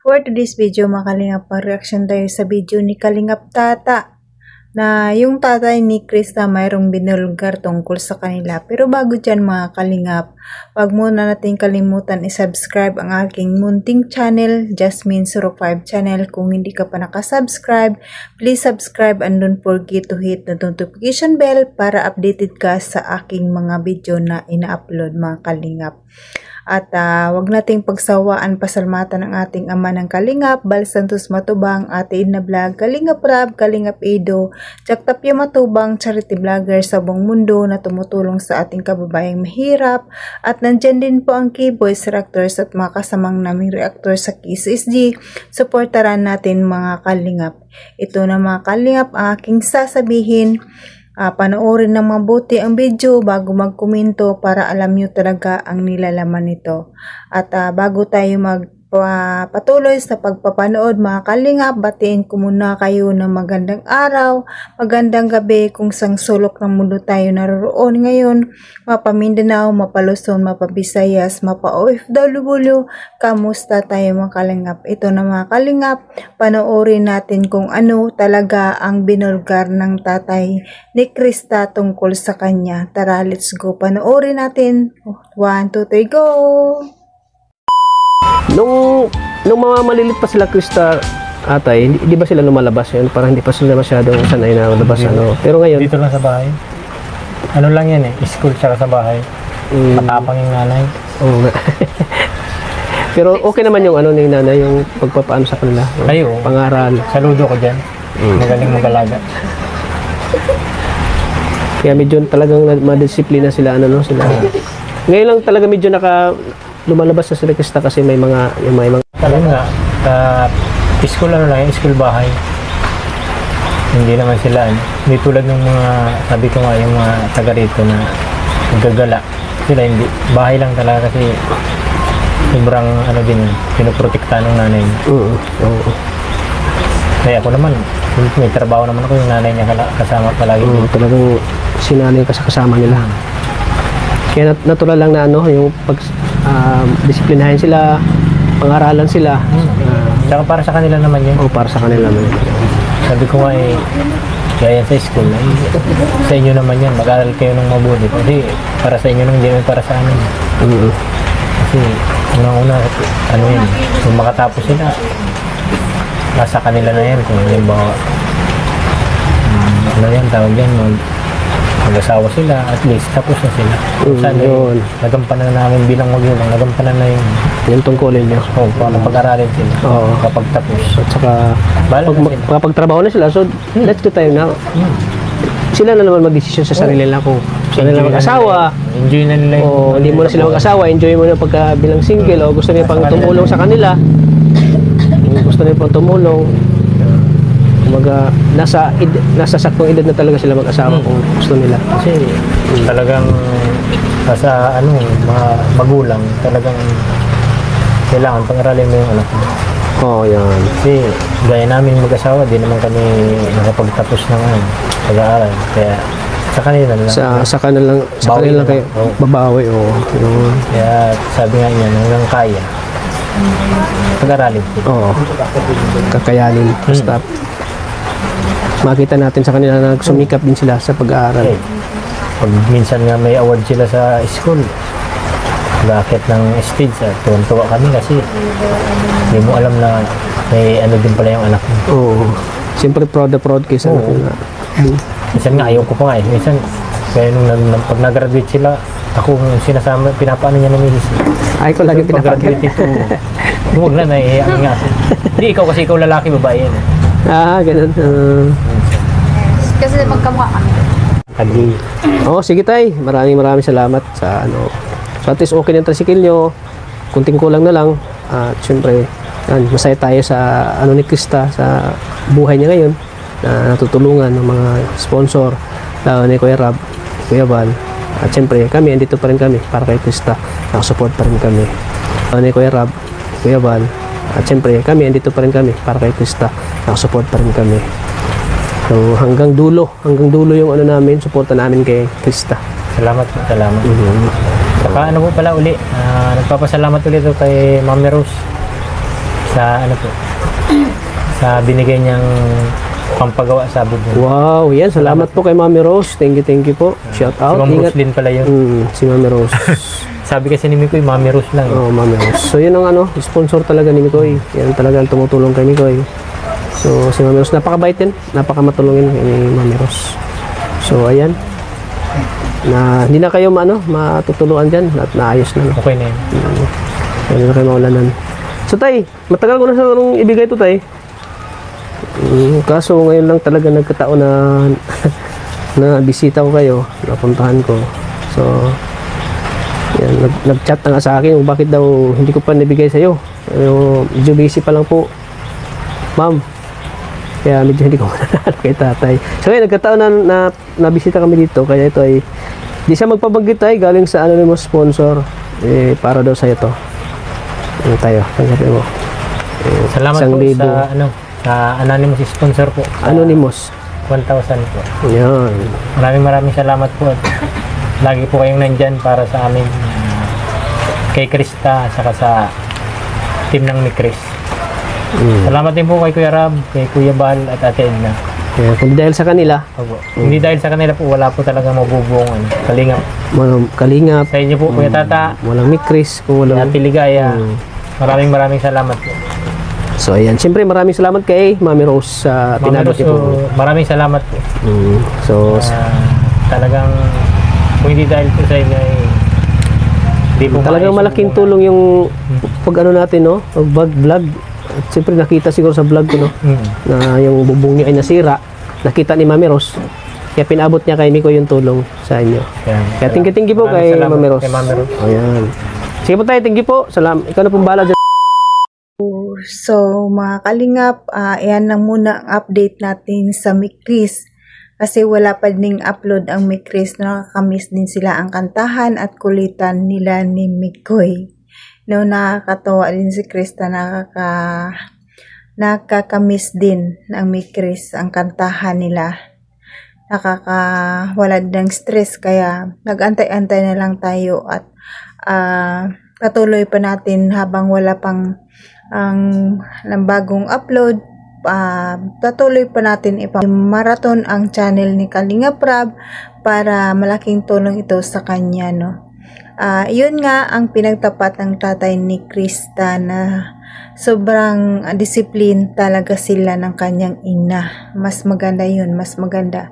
For today's video, mga Kalingap, reaction tayo sa video ni Kalingap Tata na yung tatay ni Krista mayroong binulgar tungkol sa kanila. Pero bago dyan mga Kalingap, wag muna natin kalimutan i-subscribe ang aking munting channel, Jasmine05 channel. Kung hindi ka pa nakasubscribe, please subscribe and don't forget to hit the notification bell para updated ka sa aking mga video na ina-upload mga Kalingap. At wag nating pagsawaan pasalamatan ang ating ama ng Kalingap, Bal Santos Matubang, Ate Edna Vlog, Kalingap Rab, Kalingap Edo, Jack Tapia Matubang, charity vlogger sa buong mundo na tumutulong sa ating kababayang mahirap. At nandyan din po ang K-Boys reactors at mga kasamang naming reactor sa KSSG. Supportaran natin mga Kalingap. Ito na mga Kalingap ang aking sasabihin. Panoorin ng mabuti ang video bago magkomento para alam nyo talaga ang nilalaman nito. At bago tayo patuloy sa pagpapanood mga Kalingap, batiin ko muna kayo ng magandang araw, magandang gabi kung sang sulok ng mundo tayo naroon ngayon, mapa Mindanao, mapa Luzon, mapa Visayas, mapa OFW, kamusta tayo mga Kalingap? Ito na mga Kalingap, panoorin natin kung ano talaga ang binulgar ng tatay ni Krista tungkol sa kanya. Tara, let's go, panoorin natin. 1, 2, 3, go! Nung mga malilit pa sila Krista atay, hindi ba sila lumalabas yun? Parang hindi pa sila masyadong sanay na lumabas. Pero ngayon dito lang sa bahay. Ano lang yan school tsaka sa bahay. Matapang yung nanay. Oo nga. Pero okay naman yung ano ni nanay, yung pagpapaano sa kanila. Ayo, pangaral. saludo ko dyan. Magaling mag-alaga. Kaya medyo talagang madisiplina sila sila. Ngayon lang talaga medyo lumalabas na sila Krista kasi may mga Ayun nga, school school bahay. Hindi naman sila, hindi tulad ng mga, sabi ko nga, yung mga taga rito na nagagala. Sila hindi, bahay lang talaga kasi sobrang pinoprotekta ng nanay niya. Kaya ako naman, may trabaho naman ako, yung nanay niya kasama palagi. Talagang sinanay kasama nila. Kaya natural lang na yung disiplinahin sila, pangaralan sila. Tsaka para sa kanila naman yun. Para sa kanila naman. Sabi ko nga gaya sa school, sa inyo naman yan, mag-aral kayo ng mabuti. Kasi para sa inyo nang hindi naman para sa amin. Kasi unang-una, yun, kung makatapos sila, nasa kanila na yan. Kung halimbawa, tawag yan, mag-asawa sila, at least tapos na sila. Sana yun, nagampanan na namin bilang magulang, nagampanan na yung tungkulin nyo. Para pag-aralin sila. Kapag tapos. At saka, kapag-trabaho na sila, so let's do tayo na. Sila na naman mag-desisyon sa sarili nila kung gusto nila mag-asawa. Enjoy na nila o hindi mo na sila mag-asawa, enjoy mo na pagka bilang single, o gusto nila pang tumulong sa kanila. Gusto nila pang tumulong. Nasa saktong edad na talaga sila mag-asawa kung gusto nila. Kasi talagang sa mga magulang, talagang kailangan pang-aralin mo yung anak mo. Yan. Kasi gaya namin mag-asawa, di naman kami nakapagtapos ng pag-aaral. Kaya sa kanila lang. Sa kanila lang kayo babawi. Kaya sabi nga niya, hanggang kaya. Pag-aralin. Kakayanin. Basta makita natin sa kanila na sumikap din sila sa pag-aaral. Pag minsan nga may award sila sa school, bakit ng stage, tuwan-tuwa kami kasi hindi mo alam na may din pala yung anak mo. Siyempre proud kayo sa anak. Minsan nga ayaw ko pa nga minsan kaya pag nag-graduate sila, ako sinasama, pinapaano niya na misis. Ko lagi pag-graduate ito. Huwag na, naiiyak nga. Hindi, kasi ikaw lalaki, babae yan. Ganun. Kasi magkamukha kami. Sige tay. Maraming salamat sa So at least okay na yung tricycle nyo. Kunting kulang na lang. At syempre, masaya tayo sa ni Krista, sa buhay niya ngayon. Na natutulungan ng mga sponsor. Lalo ni Kuya Rab, Kuya Val. At syempre, andito pa rin kami para kay Krista. Nakasupport pa rin kami. Lalo ni Kuya Rab, Kuya Val. At syempre, andito pa rin kami para kay Krista. Nakasupport pa rin kami. So hanggang dulo yung namin, suporta namin kay Krista. Salamat. Saka po pala uli, nagpapasalamat ulit kay Mami Rose sa ano po, sa binigay niyang pampagawa sa bubong. Wow, yan. Salamat po kay Mami Rose. Thank you po. Shout Si out. Ma'am Ingat. Rose din pala yun. Si Mami Rose. Sabi kasi ni Mikoy, Mami Rose lang. Oh, Mami Rose. So, yun ang sponsor talaga ni Mikoy. Yan talaga ang tumutulong kay Mikoy. So, si Mami Rose, napakabait din. Napakamatulungin ni Mami Rose. So, ayan. Na hindi na kayo matutuluan dyan at naayos na. Okay na yun. Hindi na kayo maulanan. So, tay, matagal ko na sa ibigay ito, tay. Kaso ngayon lang talaga nagkataon na na bisita ko kayo, napuntahan ko. So, yan, nag-chat na nga sa akin kung bakit daw hindi ko pa nabigay sa iyo. Pero medyo busy pa lang po, ma'am. Kaya medyo hindi ko mananalo kay tatay. So ngayon, nagkataon na nabisita kami dito. Kaya ito ay di siya magpabanggit tayo galing sa anonymous sponsor. Para daw sa ito. Ano tayo? Tanggapin mo. Salamat po sa anonymous sponsor po. Anonymous. 1,000 po. Yan. Maraming salamat po. At lagi po kayong nandyan para sa amin. Kay Krista, saka sa team ng ni Chris. Salamat din po kay Kuya Rab, kay Kuya Bal at Ate Edna. Kaya kung dahil sa kanila, Hindi dahil sa kanila po, wala po talaga mabubuong kalingap. kalingap, Sa inyo po, Kuya Tata, walang Mikris, kung walang... Ate Ligaya, maraming salamat po. So ayan, siyempre maraming salamat kay Mami Rose sa tinabot niyo po. Maraming salamat po. So, Talagang, kung hindi dahil po sa inyo, hindi po talagang maayos malaking yung tulong yung pag natin, no? Pag-vlog. At siyempre nakita siguro sa vlog ko, no? Na yung bubong niyo ay nasira. Nakita ni Mami Rose. Kaya pinabot niya kay Miko yung tulong sa inyo. Kaya thank you po kay salamat Mami Rose. kay Mami Rose. Ayan. Sige po tayo, thank you po. Salamat. Ikaw na pong bahala dyan. So, mga kalingap, ayan lang muna ang update natin sa Mikris. Kasi wala pa ding upload ang Mikris. Nakakamiss din sila ang kantahan at kulitan nila ni Mikoy. No, nakakatawa din si Krista, nakakamiss din ng Mikris ang kantahan nila. Nakakawala ng stress, kaya nag-antay-antay na lang tayo at patuloy pa natin habang wala pang ng bagong upload. Patuloy pa natin marathon ang channel ni Kalinga Prab para malaking tulong ito sa kanya, no. Yun nga ang pinagtapat ng tatay ni Krista, na sobrang discipline talaga sila ng kanyang ina. Mas maganda yun, mas maganda.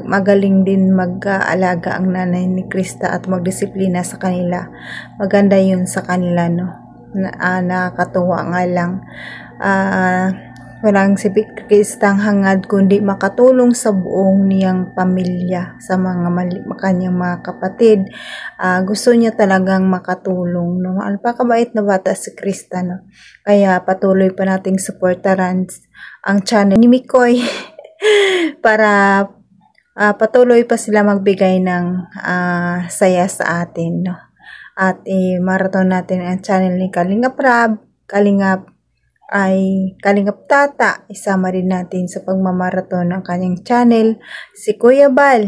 Magaling din mag-aalaga ang nanay ni Krista at magdisiplina sa kanila. Maganda yun sa kanila, no. Nakakatuwa nga lang. Walang si Kristang hangad kundi makatulong sa buong niyang pamilya, sa kanyang mga kapatid. Gusto niya talagang makatulong, no. Napakabait na bata si Krista, no. Kaya patuloy pa nating supportaran ang channel ni Mikoy para patuloy pa sila magbigay ng saya sa atin, no. At marathon natin ang channel ni Kalinga Prab, Kalingap Tata. Isama rin natin sa pagmamarathon ng kanyang channel si Kuya Bal.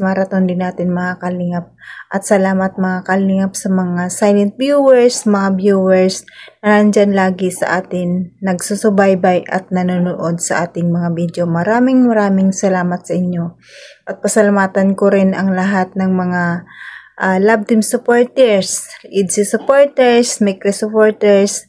Marathon din natin, mga Kalingap. At salamat, mga Kalingap, sa mga silent viewers, mga viewers na nandyan lagi sa atin, nagsusubaybay at nanonood sa ating mga video. Maraming salamat sa inyo. At pasalamatan ko rin ang lahat ng mga Love Team supporters, IDC supporters, Mikri supporters,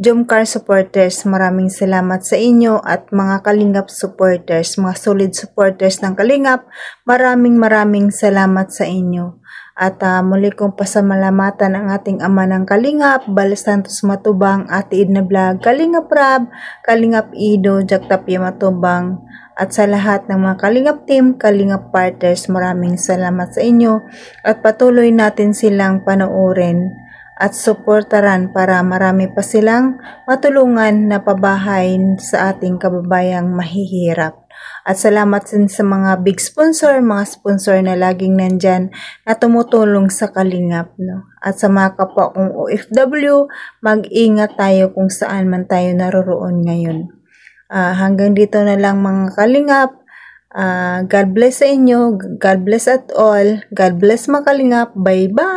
Jomcar supporters. Maraming salamat sa inyo, at mga Kalingap supporters, mga solid supporters ng Kalingap. Maraming salamat sa inyo. At muli kong pasalamatan ang ating ama ng Kalingap, Bal Santos Matubang, Ate Edna Vlog, Kalingap Rab, Kalingap Ido, Jack Tapia Matubang, at sa lahat ng mga Kalingap team, Kalingap partners. Maraming salamat sa inyo, at patuloy natin silang panoorin at suportaran para marami pa silang matulungan na pabahay sa ating kababayang mahihirap. At salamat din sa mga big sponsor, mga sponsor na laging nandyan na tumutulong sa Kalingap, no? At sa mga kapwa kong OFW, mag-ingat tayo kung saan man tayo naroroon ngayon. Hanggang dito na lang, mga Kalingap. God bless sa inyo. God bless at all. God bless, mga Kalingap. Bye-bye!